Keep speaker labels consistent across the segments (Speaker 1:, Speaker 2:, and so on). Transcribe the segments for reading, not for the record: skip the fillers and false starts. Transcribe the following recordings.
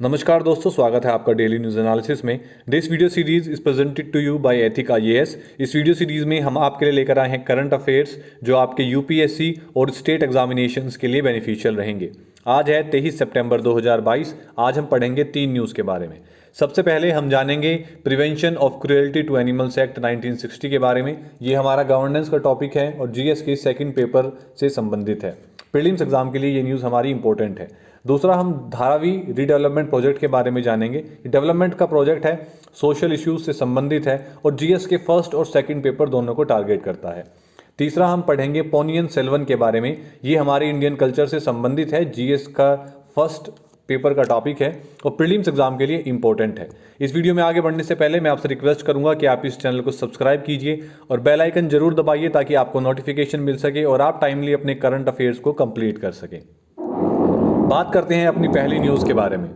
Speaker 1: नमस्कार दोस्तों, स्वागत है आपका डेली न्यूज़ एनालिसिस में। This video series is presented to you by Ethic IAS. इस वीडियो सीरीज में हम आपके लिए लेकर आए हैं करंट अफेयर्स जो आपके यूपीएससी और स्टेट एग्जामिनेशंस के लिए बेनिफिशियल रहेंगे। आज है 23 सितंबर 2022। आज हम पढ़ेंगे 3 न्यूज़ के बारे में। सबसे पहले हम जानेंगे prevention of cruelty to animals act 1960 के बारे में। ये हमारा गवर्नेंस का टॉपिक है और जीएस के सेकंड पेपर से संबंधित है। प्रीलिम्स एग्जाम के लिए ये न्यूज़ हमारी इंपॉर्टेंट है। दूसरा, हम धारावी रीडेवलपमेंट प्रोजेक्ट के बारे में जानेंगे। डेवलपमेंट का प्रोजेक्ट है, सोशल इश्यूज से संबंधित है और जीएस के फर्स्ट और सेकंड पेपर दोनों को टारगेट करता है। तीसरा, हम पढ़ेंगे पोनियन सेल्वन के बारे में। ये हमारे इंडियन कल्चर से संबंधित है, जीएस का फर्स्ट पेपर का टॉपिक है और प्रीलिम्स एग्जाम के लिए इंपॉर्टेंट है। इस वीडियो में आगे बढ़ने से पहले मैं आपसे रिक्वेस्ट करूंगा कि आप इस चैनल को सब्सक्राइब कीजिए और बेल आइकन जरूर दबाइए ताकि आपको नोटिफिकेशन मिल सके और आप टाइमली अपने करंट अफेयर्स को कंप्लीट कर सकें। बात करते हैं अपनी पहली न्यूज़ के बारे में।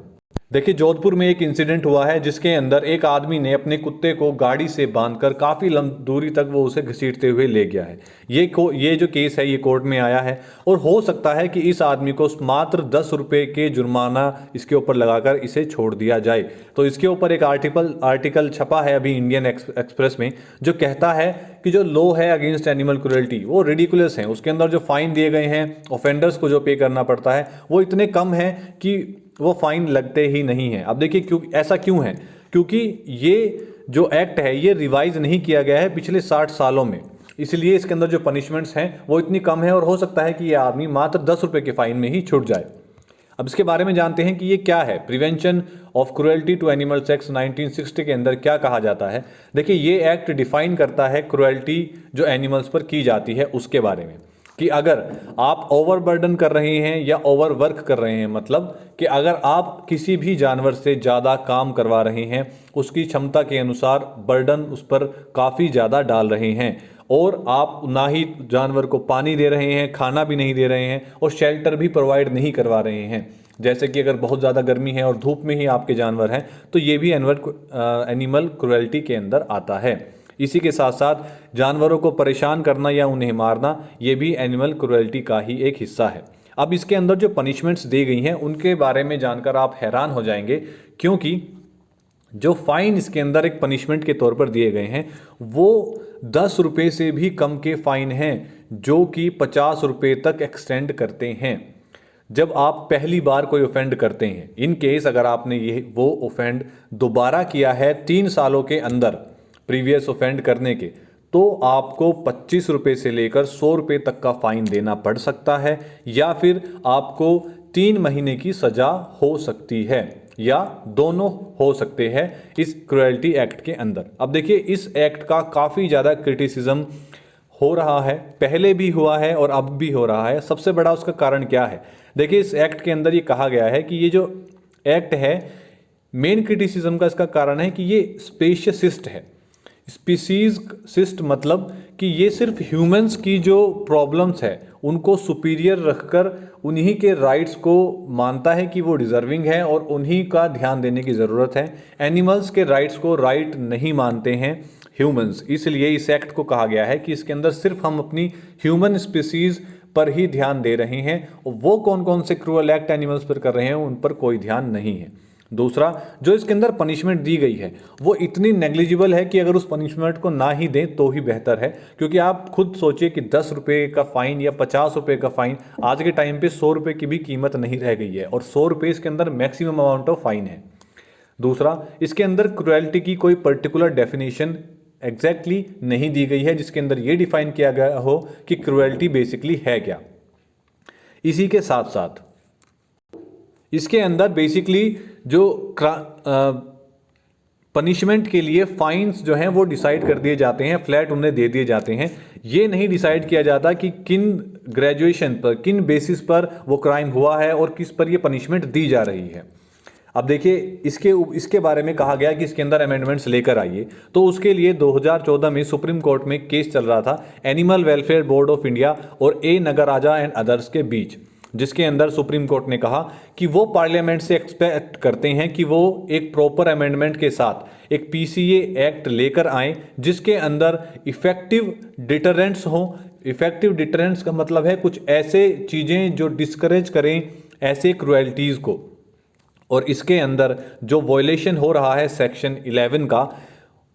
Speaker 1: देखिए, जोधपुर में एक इंसिडेंट हुआ है जिसके अंदर एक आदमी ने अपने कुत्ते को गाड़ी से बांधकर काफ़ी दूरी तक वो उसे घसीटते हुए ले गया है। ये जो केस है ये कोर्ट में आया है और हो सकता है कि इस आदमी को मात्र 10 रुपये के जुर्माना इसके ऊपर लगाकर इसे छोड़ दिया जाए। तो इसके ऊपर एक आर्टिकल छपा है अभी इंडियन एक्सप्रेस में, जो कहता है कि जो लॉ है अगेंस्ट एनिमल क्रुएल्टी वो रिडिकुलस है। उसके अंदर जो फाइन दिए गए हैं, ऑफेंडर्स को जो पे करना पड़ता है, वो इतने कम है कि वो फाइन लगते ही नहीं है। अब देखिए ऐसा क्यों है, क्योंकि ये जो एक्ट है ये रिवाइज नहीं किया गया है पिछले 60 सालों में, इसलिए इसके अंदर जो पनिशमेंट्स हैं वो इतनी कम है और हो सकता है कि ये आदमी मात्र 10 रुपये के फाइन में ही छूट जाए। अब इसके बारे में जानते हैं कि ये क्या है। Prevention of cruelty to animals act 1960 के अंदर क्या कहा जाता है। देखिए, ये एक्ट डिफाइन करता है क्रुएल्टी जो एनिमल्स पर की जाती है उसके बारे में, कि अगर आप ओवरबर्डन कर रहे हैं या ओवरवर्क कर रहे हैं, मतलब कि अगर आप किसी भी जानवर से ज़्यादा काम करवा रहे हैं, उसकी क्षमता के अनुसार बर्डन उस पर काफ़ी ज़्यादा डाल रहे हैं और आप ना ही जानवर को पानी दे रहे हैं, खाना भी नहीं दे रहे हैं और शेल्टर भी प्रोवाइड नहीं करवा रहे हैं, जैसे कि अगर बहुत ज़्यादा गर्मी है और धूप में ही आपके जानवर हैं, तो ये भी एनिमल क्रुएल्टी के अंदर आता है। इसी के साथ साथ जानवरों को परेशान करना या उन्हें मारना, ये भी एनिमल क्रुएल्टी का ही एक हिस्सा है। अब इसके अंदर जो पनिशमेंट्स दी गई हैं उनके बारे में जानकर आप हैरान हो जाएंगे, क्योंकि जो फाइन इसके अंदर एक पनिशमेंट के तौर पर दिए गए हैं वो 10 रुपये से भी कम के फाइन हैं, जो कि 50 रुपये तक एक्सटेंड करते हैं जब आप पहली बार कोई ऑफेंड करते हैं। इन केस अगर आपने वो ऑफेंड दोबारा किया है 3 सालों के अंदर प्रीवियस ऑफेंड करने के, तो आपको 25 रुपये से लेकर 100 रुपये तक का फाइन देना पड़ सकता है या फिर आपको 3 महीने की सजा हो सकती है या दोनों हो सकते हैं इस क्रुएल्टी एक्ट के अंदर। अब देखिए, इस एक्ट का काफ़ी ज़्यादा क्रिटिसिज्म हो रहा है, पहले भी हुआ है और अब भी हो रहा है। सबसे बड़ा उसका कारण क्या है? देखिए, इस एक्ट के अंदर ये कहा गया है कि ये जो एक्ट है, मेन क्रिटिसिज्म का इसका कारण है कि ये स्पेशियसिस्ट है। स्पीसीज मतलब कि ये सिर्फ ह्यूमंस की जो प्रॉब्लम्स है उनको सुपीरियर रखकर उन्हीं के राइट्स को मानता है कि वो डिजर्विंग है और उन्हीं का ध्यान देने की ज़रूरत है। एनिमल्स के राइट्स को राइट नहीं मानते हैं ह्यूमंस, इसलिए इस एक्ट को कहा गया है कि इसके अंदर सिर्फ हम अपनी ह्यूमन स्पीसीज पर ही ध्यान दे रहे हैं और वो कौन कौन से क्रूअल एक्ट एनिमल्स पर कर रहे हैं उन पर कोई ध्यान नहीं है। दूसरा, जो इसके अंदर पनिशमेंट दी गई है वो इतनी नेग्लिजिबल है कि अगर उस पनिशमेंट को ना ही दें तो ही बेहतर है, क्योंकि आप खुद सोचिए कि 10 रुपये का फाइन या 50 रुपये का फाइन आज के टाइम पे 100 रुपये की भी कीमत नहीं रह गई है और 100 रुपये इसके अंदर मैक्सिमम अमाउंट ऑफ फाइन है। दूसरा, इसके अंदर क्रुएल्टी की कोई पर्टिकुलर डेफिनेशन एग्जैक्टली नहीं दी गई है जिसके अंदर ये डिफाइन किया गया हो कि क्रुएल्टी बेसिकली है क्या। इसी के साथ साथ इसके अंदर बेसिकली जो पनिशमेंट के लिए फाइन्स जो हैं वो डिसाइड कर दिए जाते हैं, फ्लैट उन्हें दे दिए जाते हैं। ये नहीं डिसाइड किया जाता कि किन ग्रेजुएशन पर, किन बेसिस पर वो क्राइम हुआ है और किस पर ये पनिशमेंट दी जा रही है। अब देखिए, इसके बारे में कहा गया कि इसके अंदर अमेंडमेंट्स लेकर आइए, तो उसके लिए 2014 में सुप्रीम कोर्ट में केस चल रहा था animal welfare board of India और ए नगराजा एंड अदर्स के बीच, जिसके अंदर सुप्रीम कोर्ट ने कहा कि वो पार्लियामेंट से एक्सपेक्ट करते हैं कि वो एक प्रॉपर अमेंडमेंट के साथ एक पीसीए एक्ट लेकर आए जिसके अंदर इफेक्टिव डिटरेंट्स हों। इफेक्टिव डिटरेंट्स का मतलब है कुछ ऐसे चीज़ें जो डिस्करेज करें ऐसे क्रुएल्टीज़ को, और इसके अंदर जो वॉयलेशन हो रहा है सेक्शन 11 का,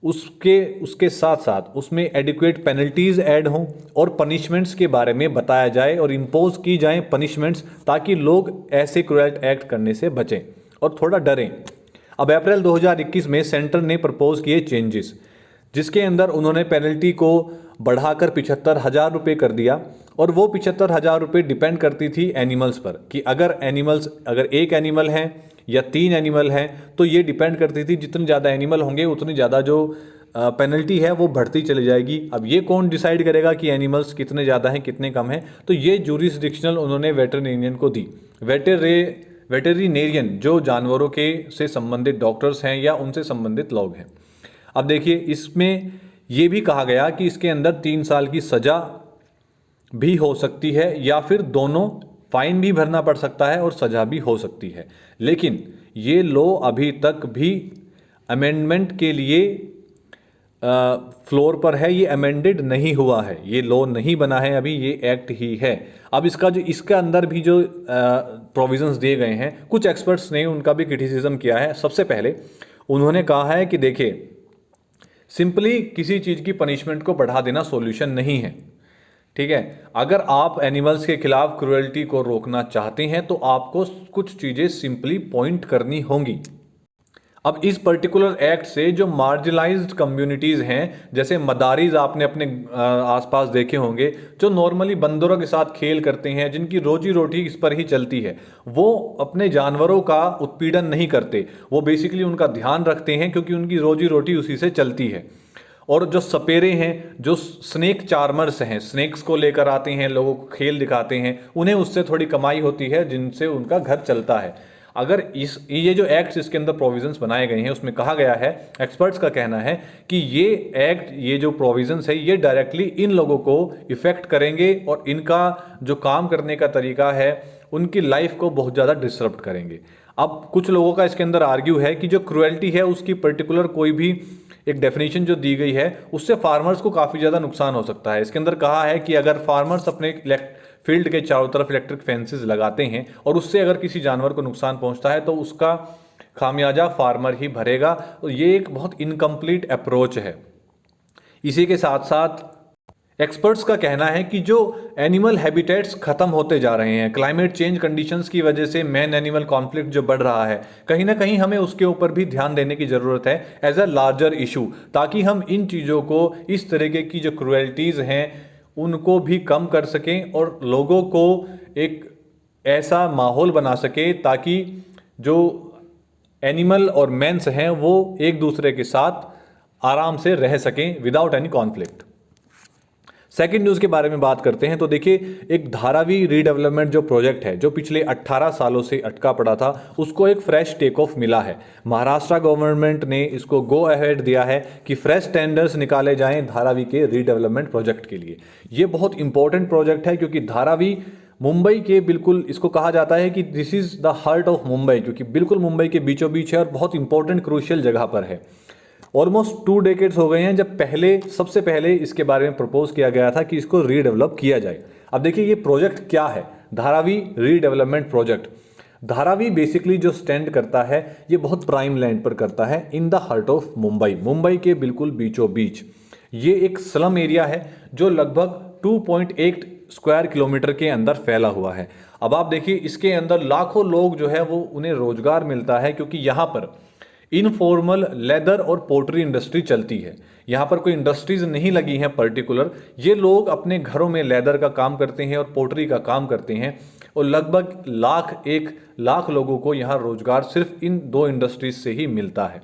Speaker 1: उसके साथ साथ उसमें एडिक्वेट पेनल्टीज ऐड हों और पनिशमेंट्स के बारे में बताया जाए और इम्पोज की जाएं पनिशमेंट्स, ताकि लोग ऐसे क्रूएल एक्ट करने से बचें और थोड़ा डरें। अब अप्रैल 2021 में सेंटर ने प्रपोज किए चेंजेस, जिसके अंदर उन्होंने पेनल्टी को बढ़ाकर 75,000 रुपये कर दिया। और वो 75,000 रुपये डिपेंड करती थी एनिमल्स पर, कि अगर एक एनिमल है या 3 एनिमल हैं, तो ये डिपेंड करती थी जितने ज़्यादा एनिमल होंगे उतनी ज़्यादा जो पेनल्टी है वो बढ़ती चली जाएगी। अब ये कौन डिसाइड करेगा कि एनिमल्स कितने ज़्यादा हैं कितने कम हैं? तो ये जूरिसडिक्शनल उन्होंने वेटरनेरियन को दी। वेटरनेरियन जो जानवरों के से संबंधित डॉक्टर्स हैं या उनसे संबंधित लोग हैं। अब देखिए, इसमें यह भी कहा गया कि इसके अंदर 3 साल की सज़ा भी हो सकती है या फिर दोनों, फाइन भी भरना पड़ सकता है और सज़ा भी हो सकती है। लेकिन ये लॉ अभी तक भी अमेंडमेंट के लिए फ्लोर पर है, ये अमेंडेड नहीं हुआ है, ये लॉ नहीं बना है अभी, ये एक्ट ही है। अब इसका अंदर भी जो प्रोविजंस दिए गए हैं, कुछ एक्सपर्ट्स ने उनका भी क्रिटिसिज्म किया है। सबसे पहले उन्होंने कहा है कि देखिए, सिंपली किसी चीज़ की पनिशमेंट को बढ़ा देना सॉल्यूशन नहीं है, ठीक है। अगर आप एनिमल्स के खिलाफ क्रूएल्टी को रोकना चाहते हैं तो आपको कुछ चीज़ें सिंपली पॉइंट करनी होंगी। अब इस पर्टिकुलर एक्ट से जो मार्जिनलाइज्ड कम्युनिटीज़ हैं, जैसे मदारीज आपने अपने आसपास देखे होंगे, जो नॉर्मली बंदरों के साथ खेल करते हैं, जिनकी रोजी रोटी इस पर ही चलती है, वो अपने जानवरों का उत्पीड़न नहीं करते, वो बेसिकली उनका ध्यान रखते हैं क्योंकि उनकी रोजी रोटी उसी से चलती है। और जो सपेरे हैं, जो स्नेक चार्मर्स हैं, स्नेक्स को लेकर आते हैं, लोगों को खेल दिखाते हैं, उन्हें उससे थोड़ी कमाई होती है जिनसे उनका घर चलता है। अगर ये जो एक्ट्स इसके अंदर प्रोविजंस बनाए गए हैं, उसमें कहा गया है, एक्सपर्ट्स का कहना है कि ये एक्ट, ये जो प्रोविजंस है, ये डायरेक्टली इन लोगों को इफेक्ट करेंगे और इनका जो काम करने का तरीका है, उनकी लाइफ को बहुत ज़्यादा डिसरप्ट करेंगे। अब कुछ लोगों का इसके अंदर आर्ग्यू है कि जो क्रुएल्टी है उसकी पर्टिकुलर कोई भी एक डेफिनेशन जो दी गई है, उससे फार्मर्स को काफ़ी ज़्यादा नुकसान हो सकता है। इसके अंदर कहा है कि अगर फार्मर्स अपने फील्ड के चारों तरफ इलेक्ट्रिक फेंसेस लगाते हैं और उससे अगर किसी जानवर को नुकसान पहुंचता है तो उसका खामियाजा फार्मर ही भरेगा। तो ये एक बहुत इनकम्प्लीट अप्रोच है। इसी के साथ साथ एक्सपर्ट्स का कहना है कि जो एनिमल हैबिटेट्स खत्म होते जा रहे हैं, क्लाइमेट चेंज कंडीशंस की वजह से मैन एनिमल कॉन्फ्लिक्ट जो बढ़ रहा है, कहीं ना कहीं हमें उसके ऊपर भी ध्यान देने की ज़रूरत है एज अ लार्जर इशू, ताकि हम इन चीज़ों को, इस तरीके की जो क्रुएल्टीज़ हैं, उनको भी कम कर सकें और लोगों को एक ऐसा माहौल बना सके ताकि जो एनिमल और मैंस हैं वो एक दूसरे के साथ आराम से रह सकें without any conflict. Second news के बारे में बात करते हैं तो देखिए, एक धारावी रीडेवलपमेंट जो प्रोजेक्ट है, जो पिछले 18 सालों से अटका पड़ा था, उसको एक फ्रेश टेक ऑफ मिला है। महाराष्ट्र गवर्नमेंट ने इसको गो अहेड दिया है कि फ्रेश टेंडर्स निकाले जाएं धारावी के रीडेवलपमेंट प्रोजेक्ट के लिए। ये बहुत इंपॉर्टेंट प्रोजेक्ट है क्योंकि धारावी मुंबई के बिल्कुल, इसको कहा जाता है कि this is the heart of Mumbai, क्योंकि बिल्कुल मुंबई के बीचों बीच है और बहुत इंपॉर्टेंट क्रूशियल जगह पर है। ऑलमोस्ट 2 डेकेड्स हो गए हैं जब सबसे पहले इसके बारे में प्रपोज किया गया था कि इसको रीडेवलप किया जाए। अब देखिए ये प्रोजेक्ट क्या है, Dharavi redevelopment project. Dharavi basically जो स्टैंड करता है, ये बहुत प्राइम लैंड पर करता है, in the heart of Mumbai, Mumbai के बिल्कुल बीचों बीच। ये एक स्लम एरिया है जो लगभग 2.8 स्क्वायर किलोमीटर के अंदर फैला हुआ है। अब आप देखिए, इसके अंदर लाखों लोग जो है वो, उन्हें रोजगार मिलता है क्योंकि यहाँ पर इनफॉर्मल लेदर और पोल्ट्री इंडस्ट्री चलती है। यहाँ पर कोई इंडस्ट्रीज नहीं लगी हैं पर्टिकुलर, ये लोग अपने घरों में लेदर का काम करते हैं और पोल्ट्री का काम करते हैं और लगभग 1 लाख लोगों को यहाँ रोजगार सिर्फ इन 2 इंडस्ट्रीज से ही मिलता है।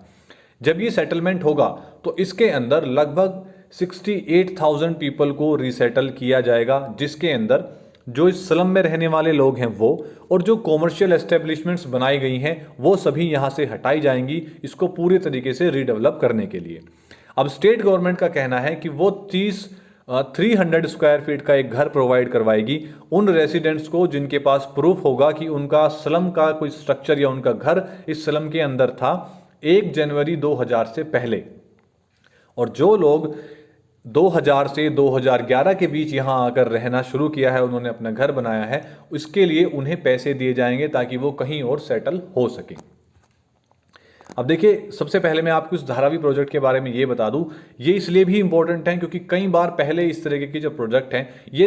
Speaker 1: जब ये सेटलमेंट होगा तो इसके अंदर लगभग 68,000 पीपल को रिसेटल किया जाएगा, जिसके अंदर जो इस स्लम में रहने वाले लोग हैं वो, और जो कॉमर्शियल एस्टेब्लिशमेंट्स बनाई गई हैं वो सभी यहाँ से हटाई जाएंगी, इसको पूरी तरीके से रीडेवलप करने के लिए। अब स्टेट गवर्नमेंट का कहना है कि वो 300 स्क्वायर फीट का एक घर प्रोवाइड करवाएगी उन रेसिडेंट्स को जिनके पास प्रूफ होगा कि उनका स्लम का कोई स्ट्रक्चर या उनका घर इस स्लम के अंदर था 1 जनवरी 2000 से पहले। और जो लोग 2000 से 2011 के बीच यहाँ आकर रहना शुरू किया है, उन्होंने अपना घर बनाया है, उसके लिए उन्हें पैसे दिए जाएंगे ताकि वो कहीं और सेटल हो सके। अब देखिए, सबसे पहले मैं आपको इस धारावी प्रोजेक्ट के बारे में ये बता दूं, ये इसलिए भी इंपॉर्टेंट है क्योंकि कई बार पहले इस तरीके की जो प्रोजेक्ट हैं, ये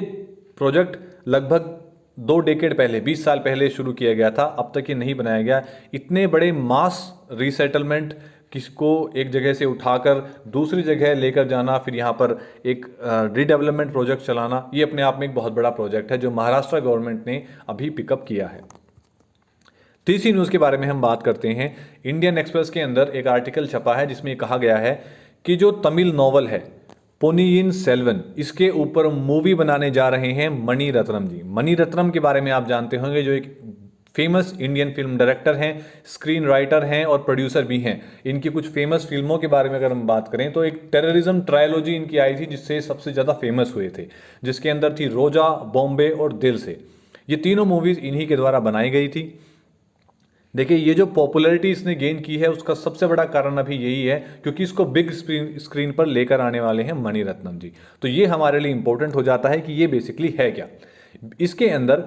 Speaker 1: प्रोजेक्ट लगभग 2 डेकेड पहले, 20 साल पहले शुरू किया गया था, अब तक ये नहीं बनाया गया। इतने बड़े मास रीसेटलमेंट, किसको एक जगह से उठाकर दूसरी जगह लेकर जाना, फिर यहाँ पर एक रीडेवलपमेंट प्रोजेक्ट चलाना, ये अपने आप में एक बहुत बड़ा प्रोजेक्ट है जो महाराष्ट्र गवर्नमेंट ने अभी पिकअप किया है। तीसरी न्यूज़ के बारे में हम बात करते हैं। इंडियन एक्सप्रेस के अंदर एक आर्टिकल छपा है जिसमें कहा गया है कि जो तमिल नॉवल है पोनियिन सेल्वन, इसके ऊपर मूवी बनाने जा रहे हैं मणि रत्नम जी। मणि रत्नम के बारे में आप जानते होंगे, जो एक फेमस इंडियन फिल्म डायरेक्टर हैं, स्क्रीन राइटर हैं और प्रोड्यूसर भी हैं। इनकी कुछ फेमस फिल्मों के बारे में अगर हम बात करें तो एक टेररिज्म ट्रायलॉजी इनकी आई थी जिससे सबसे ज़्यादा फेमस हुए थे, जिसके अंदर थी रोजा, बॉम्बे और दिल से। ये तीनों मूवीज़ इन्हीं के द्वारा बनाई गई थी। देखिए, ये जो पॉपुलैरिटी इसने गेन की है उसका सबसे बड़ा कारण अभी यही है क्योंकि इसको बिग स्क्रीन पर लेकर आने वाले हैं मणि रत्नम जी। तो ये हमारे लिए इंपॉर्टेंट हो जाता है कि ये बेसिकली है क्या। इसके अंदर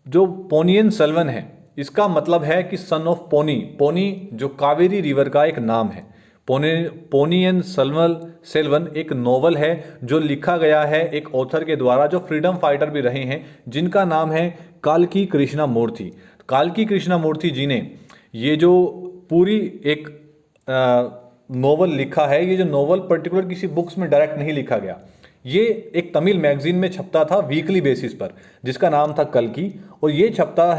Speaker 1: जो पोनियन सेल्वन है, इसका मतलब है कि सन ऑफ पोनी। पोनी जो कावेरी रिवर का एक नाम है। पोनियन सेल्वन एक नोवेल है जो लिखा गया है एक ऑथर के द्वारा जो फ्रीडम फाइटर भी रहे हैं, जिनका नाम है काल्की कृष्णमूर्ति। काल्की कृष्णमूर्ति जी ने ये जो पूरी एक नोवेल लिखा है, ये जो नोवेल पर्टिकुलर किसी बुक्स में डायरेक्ट नहीं लिखा गया, ये एक तमिल मैगजीन में छपता था वीकली बेसिस पर, जिसका नाम था कल्की। और ये छपा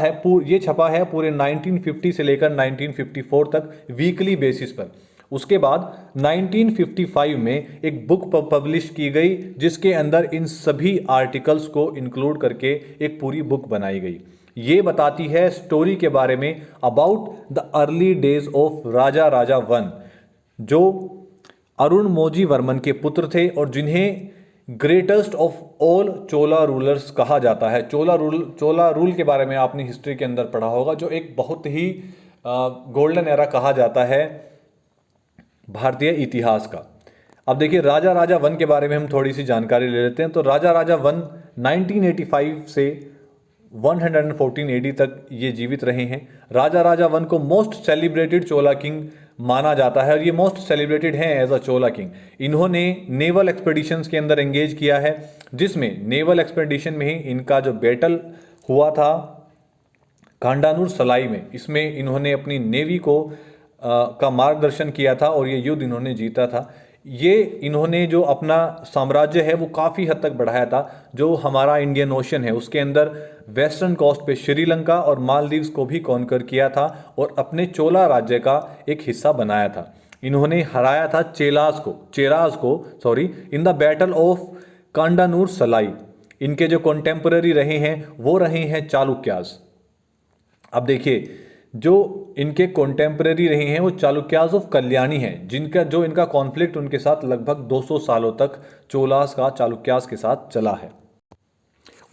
Speaker 1: है पूरे 1950 से लेकर 1954 तक वीकली बेसिस पर। उसके बाद 1955 में एक बुक पब्लिश की गई जिसके अंदर इन सभी आर्टिकल्स को इंक्लूड करके एक पूरी बुक बनाई गई। ये बताती है स्टोरी के बारे में about the early days of Raja Raja one, जो अरुण मोजी वर्मन के पुत्र थे और जिन्हें greatest of all Chola rulers कहा जाता है। चोला रूल के बारे में आपने हिस्ट्री के अंदर पढ़ा होगा, जो एक बहुत ही गोल्डन एरा कहा जाता है भारतीय इतिहास का। अब देखिए, राजा राजा वन के बारे में हम थोड़ी सी जानकारी ले लेते हैं। तो राजा राजा वन 1985 से 114 एडी तक ये जीवित रहे हैं। राजा राजा वन को मोस्ट सेलिब्रेटेड चोला किंग माना जाता है और ये मोस्ट सेलिब्रेटेड हैं एज अ चोला किंग। इन्होंने नेवल एक्सपेडिशंस के अंदर एंगेज किया है, जिसमें नेवल एक्सपेडिशन में ही इनका जो बैटल हुआ था कांडानूर सलाई में, इसमें इन्होंने अपनी नेवी को का मार्गदर्शन किया था और ये युद्ध इन्होंने जीता था। ये इन्होंने जो अपना साम्राज्य है वो काफ़ी हद तक बढ़ाया था। जो हमारा इंडियन ओशन है उसके अंदर वेस्टर्न कोस्ट पे श्रीलंका और मालदीव्स को भी कॉन्कर किया था और अपने चोला राज्य का एक हिस्सा बनाया था। इन्होंने हराया था चेराज को इन द बैटल ऑफ कांडानूर सलाई। इनके जो कॉन्टेम्पररी रहे हैं वो रहे हैं चालुक्यास। अब देखिए, जो इनके कॉन्टेम्पररी रहे हैं वो चालुक्यास ऑफ कल्याणी हैं, जो इनका कॉन्फ्लिक्ट उनके साथ लगभग 200 सालों तक चोलास का चालुक्यास के साथ चला है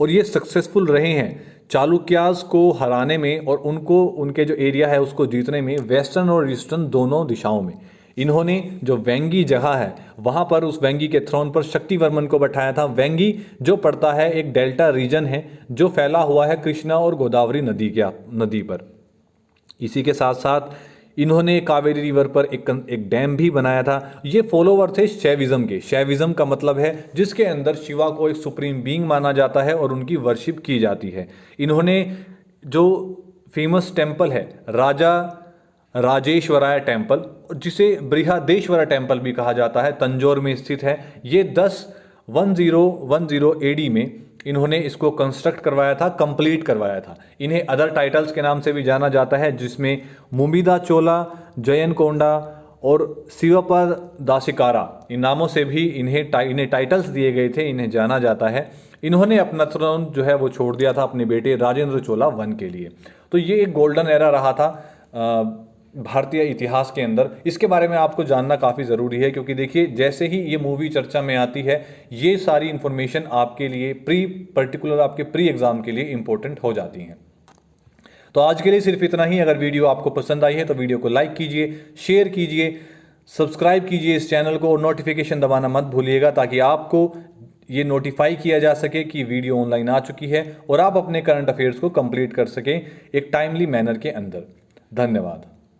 Speaker 1: और ये सक्सेसफुल रहे हैं चालुक्यास को हराने में और उनके जो एरिया है उसको जीतने में, वेस्टर्न और ईस्टर्न दोनों दिशाओं में। इन्होंने जो वेंगी जगह है वहाँ पर उस वेंगी के थ्रोन पर शक्तिवर्मन को बैठाया था। वेंगी जो पड़ता है एक डेल्टा रीजन है जो फैला हुआ है कृष्णा और गोदावरी नदी पर। इसी के साथ साथ इन्होंने कावेरी रिवर पर एक डैम भी बनाया था। ये फॉलोवर थे शैविज्म के। शैविज्म का मतलब है जिसके अंदर शिवा को एक सुप्रीम बीइंग माना जाता है और उनकी वर्शिप की जाती है। इन्होंने जो फेमस टेम्पल है राजा राजेश्वराय टेम्पल, जिसे बृहदेश्वरा टेम्पल भी कहा जाता है, तंजौर में स्थित है। ये 1010 एडी में इन्होंने इसको कंस्ट्रक्ट करवाया था, कंप्लीट करवाया था। इन्हें अदर टाइटल्स के नाम से भी जाना जाता है, जिसमें मुमिदा चोला, जयन कोंडा और शिवप्पा दासिकारा, इन नामों से भी इन्हें टाइटल्स दिए गए थे, इन्हें जाना जाता है। इन्होंने अपना थ्रोन जो है वो छोड़ दिया था अपने बेटे राजेंद्र चोला वन के लिए। तो ये एक गोल्डन एरा रहा था भारतीय इतिहास के अंदर। इसके बारे में आपको जानना काफ़ी ज़रूरी है क्योंकि देखिए, जैसे ही ये मूवी चर्चा में आती है ये सारी इन्फॉर्मेशन आपके लिए आपके प्री एग्ज़ाम के लिए इम्पोर्टेंट हो जाती हैं। तो आज के लिए सिर्फ इतना ही। अगर वीडियो आपको पसंद आई है तो वीडियो को लाइक कीजिए, शेयर कीजिए, सब्सक्राइब कीजिए इस चैनल को और नोटिफिकेशन दबाना मत भूलिएगा ताकि आपको ये नोटिफाई किया जा सके कि वीडियो ऑनलाइन आ चुकी है और आप अपने करंट अफेयर्स को कंप्लीट कर सकें एक टाइमली मैनर के अंदर। धन्यवाद।